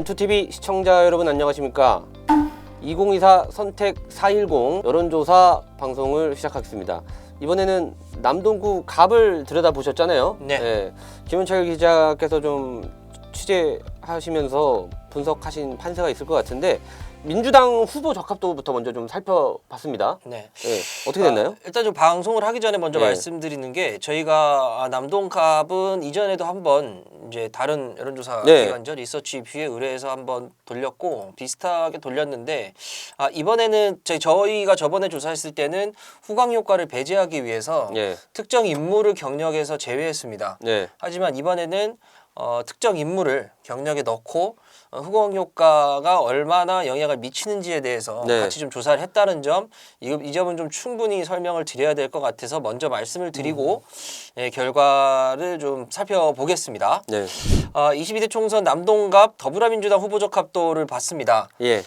원투TV 시청자 여러분 안녕하십니까. 2024 선택 410 여론조사 방송을 시작하겠습니다. 이번에는 남동구 갑을 들여다보셨잖아요. 네. 김은철 기자께서 좀 취재하시면서 분석하신 판세가 있을 것 같은데 민주당 후보 적합도부터 먼저 좀 살펴봤습니다. 네. 어떻게 됐나요? 일단 좀 방송을 하기 전에 먼저 네. 말씀드리는 게 저희가 남동갑은 이전에도 한번 이제 다른 여론조사 네. 기관죠 리서치뷰에 의뢰해서 한번 돌렸고 비슷하게 돌렸는데 이번에는 저희가 저번에 조사했을 때는 후광 효과를 배제하기 위해서 네. 특정 인물을 경력에서 제외했습니다. 네. 하지만 이번에는 특정 인물을 경력에 넣고 후광 효과가 얼마나 영향을 미치는지에 대해서 네. 같이 좀 조사를 했다는 점, 이 점은 좀 충분히 설명을 드려야 될 것 같아서 먼저 말씀을 드리고 결과를 좀 살펴보겠습니다. 네. 22대 총선 남동갑 더불어민주당 후보 적합도를 봤습니다. 예.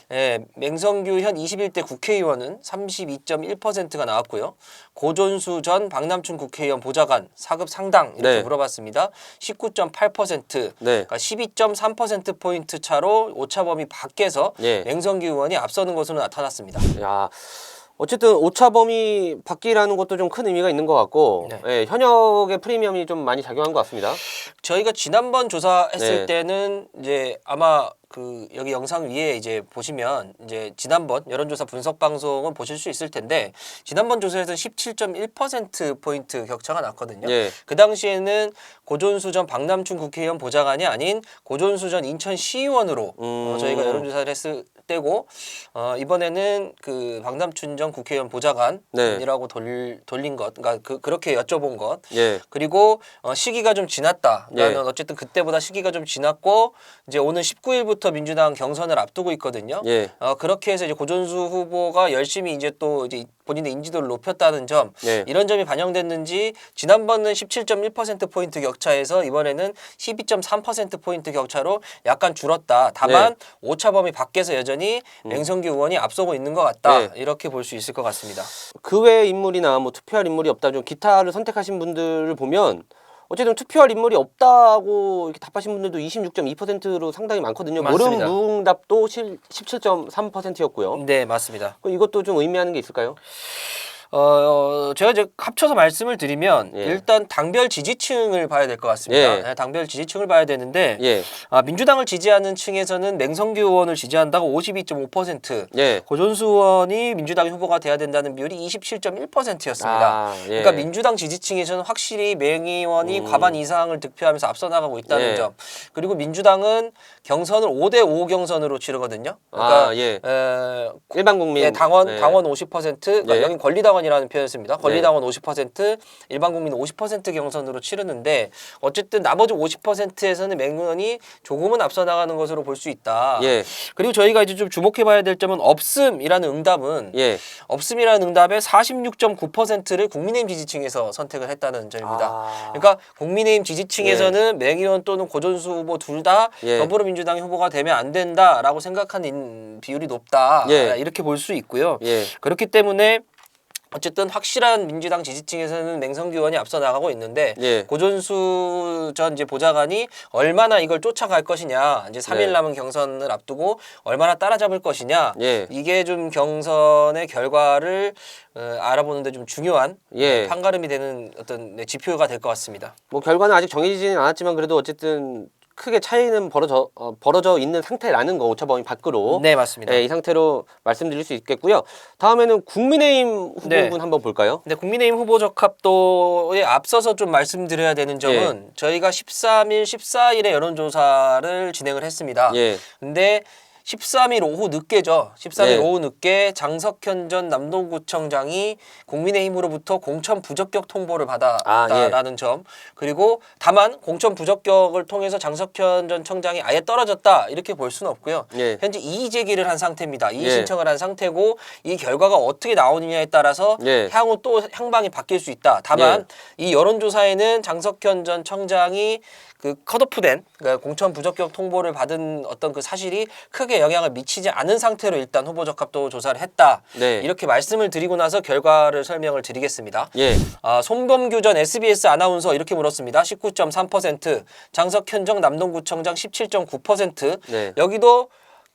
맹성규 현 21대 국회의원은 32.1%가 나왔고요. 고존수 전 박남춘 국회의원 보좌관 4급 상당 이렇게 네. 물어봤습니다. 19.8%, 네. 그러니까 12.3%포인트 차로 오차범위 밖에서 예. 맹성규 의원이 앞서는 것으로 나타났습니다. 야, 어쨌든 오차범위 밖이라는 것도 좀 큰 의미가 있는 것 같고, 네. 현역의 프리미엄이 좀 많이 작용한 것 같습니다. 저희가 지난번 조사했을 네. 때는 이제 아마 여기 영상 위에 이제 보시면 이제 지난번 여론조사 분석 방송은 보실 수 있을 텐데 지난번 조사에서는 17.1% 격차가 났거든요. 예. 그 당시에는 고존수 전 박남춘 국회의원 보좌관이 아닌 고존수 전 인천시의원으로 저희가 여론조사를 했을 때고 이번에는 그 박남춘 전 국회의원 보좌관이라고 돌린 것, 그러니까 그렇게 여쭤본 것. 예. 그리고 시기가 좀 지났다. 예. 어쨌든 그때보다 시기가 좀 지났고 이제 오는 19일부터 민주당 경선을 앞두고 있거든요. 예. 그렇게 해서 이제 고존수 후보가 열심히 이제 또 이제 본인의 인지도를 높였다는 점, 예. 이런 점이 반영됐는지 지난번은 17.1%포인트 격차에서 이번에는 12.3%포인트 격차로 약간 줄었다. 다만 오차범위 밖에서 여전히 맹성규 의원이 앞서고 있는 것 같다. 이렇게 볼 수 있을 것 같습니다. 그 외 인물이나 뭐 투표할 인물이 없다, 좀 기타를 선택하신 분들을 보면 어쨌든 투표할 인물이 없다고 이렇게 답하신 분들도 26.2%로 상당히 많거든요. 맞습니다. 모름 무응답도 17.3%였고요. 네, 맞습니다. 이것도 좀 의미하는 게 있을까요? 제가 이제 합쳐서 말씀을 드리면 예. 일단 당별 지지층을 봐야 될 것 같습니다. 예. 네, 당별 지지층을 봐야 되는데 예. 민주당을 지지하는 층에서는 맹성규 의원을 지지한다고 52.5%, 예. 고존수 의원이 민주당 후보가 돼야 된다는 비율이 27.1%였습니다. 예. 그러니까 민주당 지지층에서는 확실히 맹 의원이 과반 이상을 득표하면서 앞서 나가고 있다는 예. 점. 그리고 민주당은 경선을 5대5 경선으로 치르거든요. 그러니까 일반 국민 당원 50%, 그러니까 예. 여긴 권리당원이라는 표현을 씁니다. 권리당원 50%, 일반 국민 50% 경선으로 치르는데 어쨌든 나머지 50%에서는 맹 의원이 조금은 앞서 나가는 것으로 볼 수 있다. 예. 그리고 저희가 이제 좀 주목해봐야 될 점은 없음이라는 응답은 없음이라는 응답의 46.9%를 국민의힘 지지층에서 선택을 했다는 점입니다. 그러니까 국민의힘 지지층에서는 맹 의원 또는 고존수 후보 둘 다 더불어민주당 후보가 되면 안 된다라고 생각하는 비율이 높다. 이렇게 볼 수 있고요. 그렇기 때문에 어쨌든 확실한 민주당 지지층에서는 맹성규 의원이 앞서 나가고 있는데 고존수 전 이제 보좌관이 얼마나 이걸 쫓아갈 것이냐, 이제 3일 남은 경선을 앞두고 얼마나 따라잡을 것이냐, 이게 좀 경선의 결과를 알아보는데 좀 중요한 판가름이 되는 어떤 지표가 될 것 같습니다. 뭐 결과는 아직 정해지지는 않았지만 그래도 어쨌든 크게 차이는 벌어져 있는 상태라는 거, 오차범위 밖으로. 네, 맞습니다. 이 상태로 말씀드릴 수 있겠고요. 다음에는 국민의힘 후보분 한번 볼까요? 네, 국민의힘 후보 적합도에 앞서서 좀 말씀드려야 되는 점은 저희가 13일, 14일에 여론조사를 진행을 했습니다. 근데 13일 오후 늦게죠. 13일 오후 늦게 장석현 전 남동구청장이 국민의힘으로부터 공천 부적격 통보를 받았다라는 점. 그리고 다만 공천 부적격을 통해서 장석현 전 청장이 아예 떨어졌다 이렇게 볼 수는 없고요. 현재 이의 제기를 한 상태입니다. 이의 신청을 한 상태고 이 결과가 어떻게 나오느냐에 따라서 향후 또 향방이 바뀔 수 있다. 다만 이 여론조사에는 장석현 전 청장이 그 컷오프된 그러니까 공천 부적격 통보를 받은 어떤 그 사실이 크게 크게 영향을 미치지 않은 상태로 일단 후보 적합도 조사를 했다. 네. 이렇게 말씀을 드리고 나서 결과를 설명을 드리겠습니다. 예. 손범규 전 SBS 아나운서 이렇게 물었습니다. 19.3%, 장석현 전 남동구청장 17.9%. 네. 여기도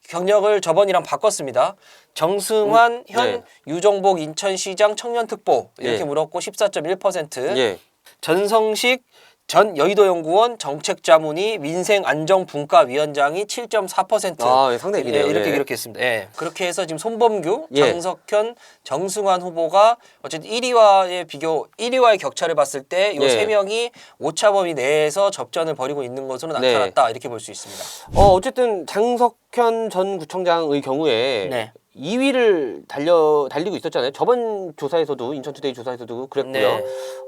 경력을 저번이랑 바꿨습니다. 정승환 현 네. 유정복 인천시장 청년특보 이렇게 예. 물었고 14.1%. 예. 전성식 전 여의도연구원 정책자문위 민생안정분과위원장이 7.4%. 아, 상당히 기네요. 이렇게 예. 기록했습니다. 예. 그렇게 해서 지금 손범규, 예. 장석현, 정승환 후보가 어쨌든 1위와의 격차를 봤을 때 이 예. 세 명이 오차 범위 내에서 접전을 벌이고 있는 것으로 네. 나타났다. 이렇게 볼 수 있습니다. 어쨌든 장석현 전 구청장의 경우에 네. 2위를 달리고 있었잖아요. 저번 조사에서도 인천투데이 조사에서도 그랬고요. 네.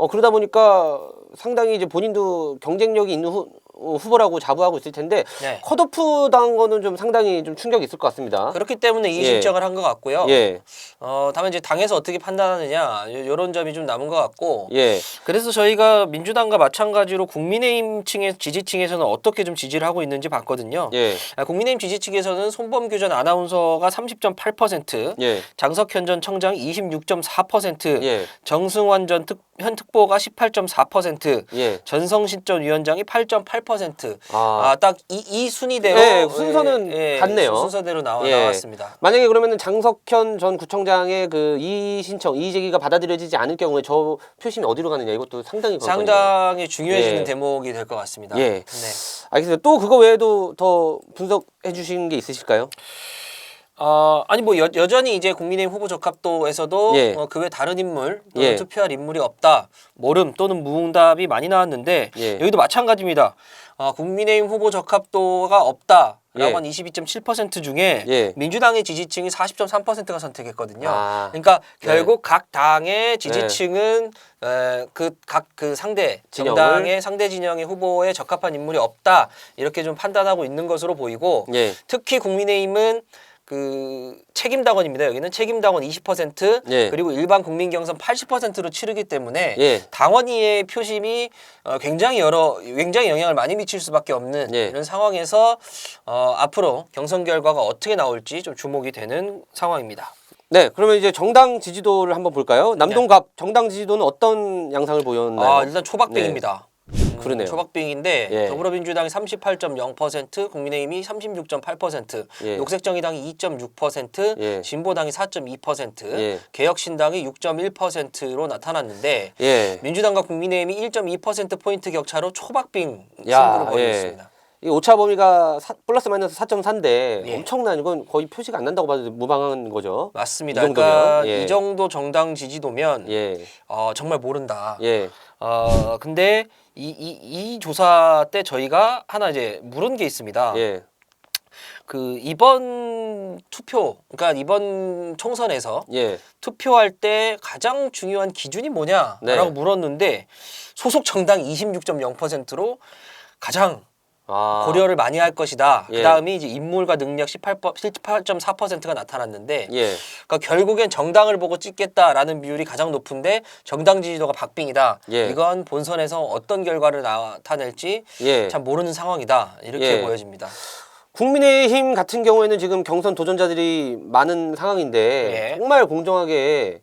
그러다 보니까 상당히 이제 본인도 경쟁력이 있는 후보라고 자부하고 있을 텐데 네. 컷오프 당한 거는 좀 상당히 좀 충격이 있을 것 같습니다. 그렇기 때문에 이 신청을 한 것 같고요. 예. 다만 이제 당에서 어떻게 판단하느냐 이런 점이 좀 남은 것 같고. 예. 그래서 저희가 민주당과 마찬가지로 국민의힘 층의 지지층에서는 어떻게 좀 지지를 하고 있는지 봤거든요. 예. 국민의힘 지지층에서는 손범규 전 아나운서가 30.8%, 예. 장석현 전 청장이 26.4%, 예. 정승환 현 특보가 18.4%, 예. 전성신 전 위원장이 8.8%. 아. 딱 이 순위대로 예, 순서는 같네요. 순서대로 예. 나왔습니다. 만약에 그러면은 장석현 전 구청장의 그 이의 제기가 받아들여지지 않을 경우에 저 표심이 어디로 가느냐 이것도 상당히 관건이네요. 상당히 중요해지는 예. 대목이 될 것 같습니다. 예. 네. 알겠습니다. 또 그거 외에도 더 분석해 주신 게 있으실까요? 아니 뭐 여전히 이제 국민의힘 후보 적합도에서도 예. 그 외 다른 인물 또는 예. 투표할 인물이 없다, 모름 또는 무응답이 많이 나왔는데 예. 여기도 마찬가지입니다. 국민의힘 후보 적합도가 없다라고 예. 한 22.7% 중에 예. 민주당의 지지층이 40.3%가 선택했거든요. 아. 그러니까 네. 결국 각 당의 지지층은 각 상대 진영을? 정당의 상대 진영의 후보에 적합한 인물이 없다 이렇게 좀 판단하고 있는 것으로 보이고 예. 특히 국민의힘은 그 책임당원입니다. 여기는 책임당원 20% 예. 그리고 일반 국민 경선 80%로 치르기 때문에 예. 당원위의 표심이 굉장히 영향을 많이 미칠 수밖에 없는 예. 이런 상황에서 앞으로 경선 결과가 어떻게 나올지 좀 주목이 되는 상황입니다. 네, 그러면 이제 정당 지지도를 한번 볼까요? 남동갑 정당 지지도는 어떤 양상을 보였나요? 일단 초박빙입니다. 그러네요. 초박빙인데 예. 더불어민주당이 38.0%, 국민의힘이 36.8%, 예. 녹색정의당이 2.6%, 예. 진보당이 4.2%, 예. 개혁신당이 6.1%로 나타났는데 예. 민주당과 국민의힘이 1.2%포인트 격차로 초박빙 야, 승부를 벌이고 있습니다. 이 오차 범위가 플러스 마이너스 4.4인데 예. 엄청난 이건 거의 표시가 안 난다고 봐도 무방한 거죠. 맞습니다. 이 정도면, 그러니까 예. 이 정도 정당 지지도면 예. 정말 모른다. 예. 근데 이 조사 때 저희가 하나 이제 물은 게 있습니다. 예. 그 이번 투표, 그러니까 이번 총선에서 예. 투표할 때 가장 중요한 기준이 뭐냐라고 네. 물었는데 소속 정당 26.0%로 가장 고려를 많이 할 것이다. 예. 그다음이 이제 인물과 능력 18.4%가 나타났는데 예. 그러니까 결국엔 정당을 보고 찍겠다라는 비율이 가장 높은데 정당 지지도가 박빙이다. 예. 이건 본선에서 어떤 결과를 나타낼지 예. 참 모르는 상황이다. 이렇게 예. 보여집니다. 국민의힘 같은 경우에는 지금 경선 도전자들이 많은 상황인데 예. 정말 공정하게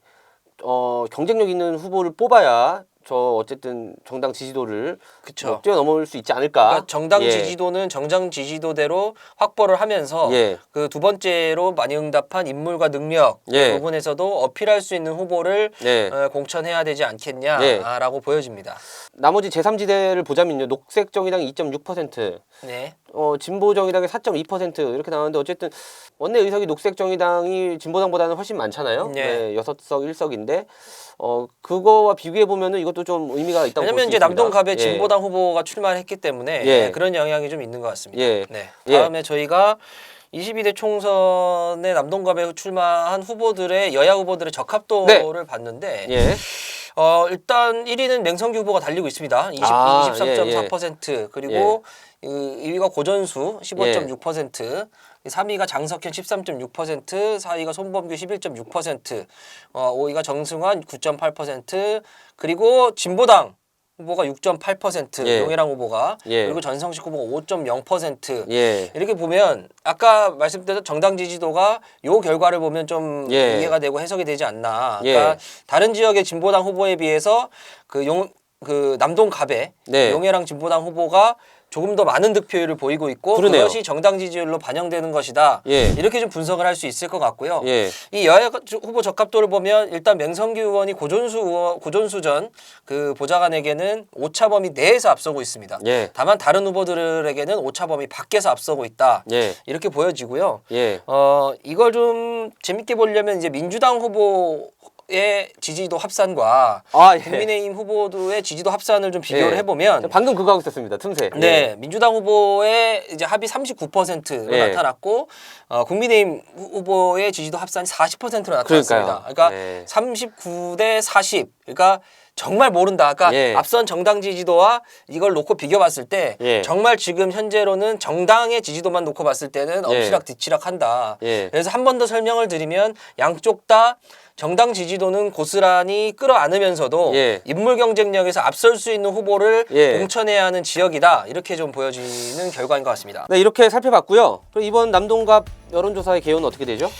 경쟁력 있는 후보를 뽑아야 어쨌든 정당 지지도를 그쵸. 뛰어넘을 수 있지 않을까. 그러니까 정당 예. 지지도는 정당 지지도대로 확보를 하면서 예. 그 두 번째로 많이 응답한 인물과 능력 예. 그 부분에서도 어필할 수 있는 후보를 예. 공천해야 되지 않겠냐라고 보여집니다. 나머지 제3지대를 보자면요. 녹색정의당이 2.6%, 네. 진보정의당이 4.2% 이렇게 나오는데 어쨌든 원내 의석이 녹색정의당이 진보당보다는 훨씬 많잖아요. 예. 네, 6석 1석인데 그거와 비교해 보면은 이것도 좀 의미가 있다고 볼 수 왜냐면 이제 있습니다. 남동갑에 예. 진보당 후보가 출마했기 때문에 예. 그런 영향이 좀 있는 것 같습니다. 예. 네. 예. 다음에 저희가 22대 총선에 남동갑에 출마한 후보들의 여야 후보들의 적합도를 봤는데 예. 일단 1위는 맹성규 후보가 달리고 있습니다. 23.4% 그리고 2위가 고전수 15.6%, 3위가 장석현 13.6%, 4위가 손범규 11.6%, 5위가 정승환 9.8%, 그리고 진보당 후보가 6.8%, 예. 용해랑 후보가 예. 그리고 전성식 후보가 5.0%. 예. 이렇게 보면 아까 말씀드렸던 정당 지지도가 요 결과를 보면 좀 예. 이해가 되고 해석이 되지 않나. 예. 그러니까 다른 지역의 진보당 후보에 비해서 그 남동갑의 네. 용해랑 진보당 후보가 조금 더 많은 득표율을 보이고 있고 그러네요. 그것이 정당 지지율로 반영되는 것이다. 예. 이렇게 좀 분석을 할 수 있을 것 같고요. 예. 이 여야 후보 적합도를 보면 일단 맹성규 의원이 고존수 전 그 보좌관에게는 오차 범위 내에서 앞서고 있습니다. 예. 다만 다른 후보들에게는 오차 범위 밖에서 앞서고 있다. 예. 이렇게 보여지고요. 예. 이걸 좀 재밌게 보려면 이제 민주당 후보의 지지도 합산과 아, 예. 국민의힘 후보도의 지지도 합산을 좀 비교를 예. 해보면 방금 그거 하고 있었습니다. 틈새. 네, 민주당 후보의 이제 합이 39%로 예. 나타났고 국민의힘 후보의 지지도 합산이 40%로 나타났습니다. 그러니까요. 그러니까 네. 39대 40. 그러니까 정말 모른다. 그러니까 예. 앞선 정당 지지도와 이걸 놓고 비교봤을 때 예. 정말 지금 현재로는 정당의 지지도만 놓고 봤을 때는 예. 엎치락뒤치락한다. 예. 그래서 한 번 더 설명을 드리면 양쪽 다 정당 지지도는 고스란히 끌어안으면서도 예. 인물 경쟁력에서 앞설 수 있는 후보를 예. 공천해야 하는 지역이다. 이렇게 좀 보여지는 결과인 것 같습니다. 네, 이렇게 살펴봤고요. 그럼 이번 남동갑 여론조사의 개요는 어떻게 되죠?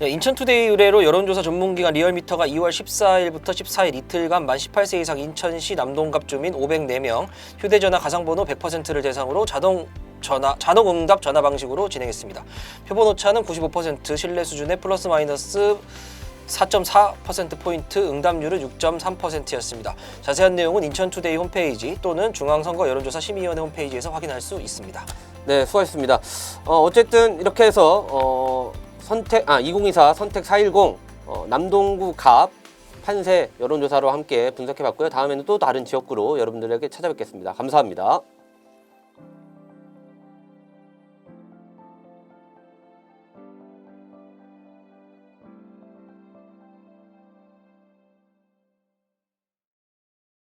인천투데이 의뢰로 여론조사 전문기관 리얼미터가 2월 14일부터 14일 이틀간 만 18세 이상 인천시 남동갑 주민 504명, 휴대전화 가상번호 100%를 대상으로 자동응답 전화 방식으로 진행했습니다. 표본 오차는 95%, 신뢰 수준의 플러스 마이너스 4.4%포인트, 응답률은 6.3%였습니다. 자세한 내용은 인천투데이 홈페이지 또는 중앙선거 여론조사 심의위원회 홈페이지에서 확인할 수 있습니다. 네, 수고하셨습니다. 어쨌든 이렇게 해서 2024 선택 410 남동구 갑 판세 여론조사로 함께 분석해봤고요. 다음에는 또 다른 지역구로 여러분들에게 찾아뵙겠습니다. 감사합니다.